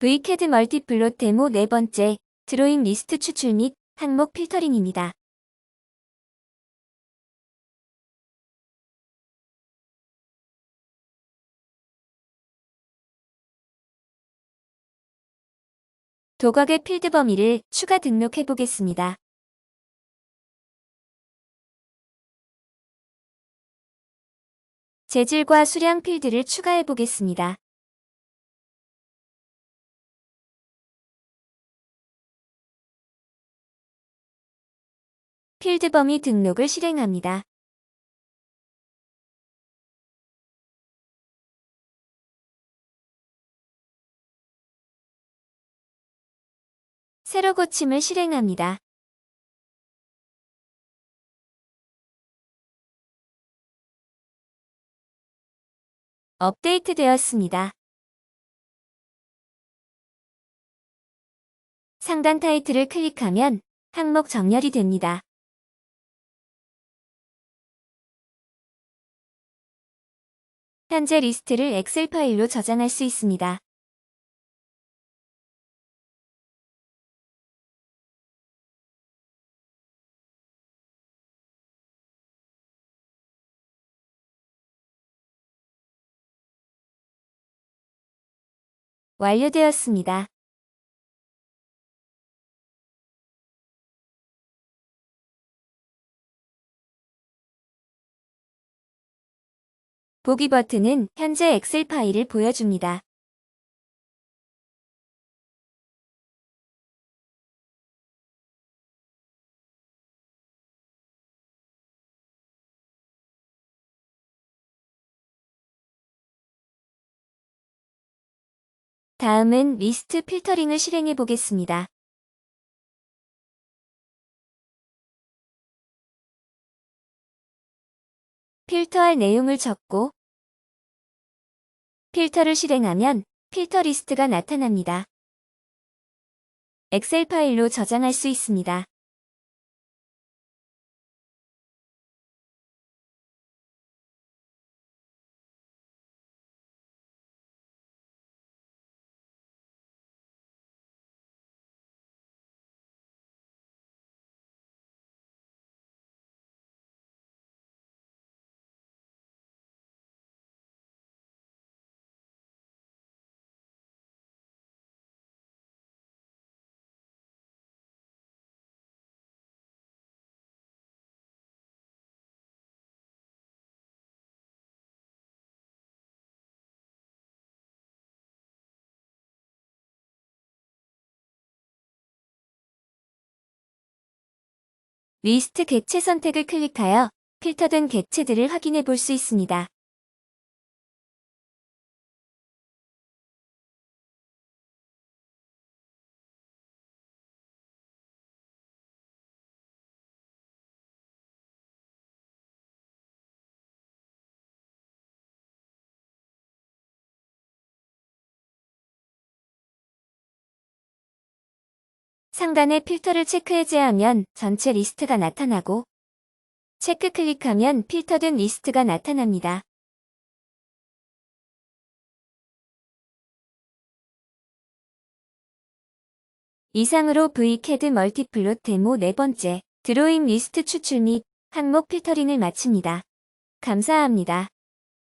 V캐드 멀티플롯 데모 네 번째, 드로잉 리스트 추출 및 항목 필터링입니다. 도각의 필드 범위를 추가 등록해 보겠습니다. 재질과 수량 필드를 추가해 보겠습니다. 필드 범위 등록을 실행합니다. 새로 고침을 실행합니다. 업데이트 되었습니다. 상단 타이틀을 클릭하면 항목 정렬이 됩니다. 현재 리스트를 엑셀 파일로 저장할 수 있습니다. 완료되었습니다. 보기 버튼은 현재 엑셀 파일을 보여줍니다. 다음은 리스트 필터링을 실행해 보겠습니다. 필터할 내용을 적고 필터를 실행하면 필터 리스트가 나타납니다. 엑셀 파일로 저장할 수 있습니다. 리스트 객체 선택을 클릭하여 필터된 객체들을 확인해 볼 수 있습니다. 상단에 필터를 체크 해제하면 전체 리스트가 나타나고 체크 클릭하면 필터된 리스트가 나타납니다. 이상으로 V캐드 멀티플롯 데모 네 번째, 드로잉 리스트 추출 및 항목 필터링을 마칩니다. 감사합니다.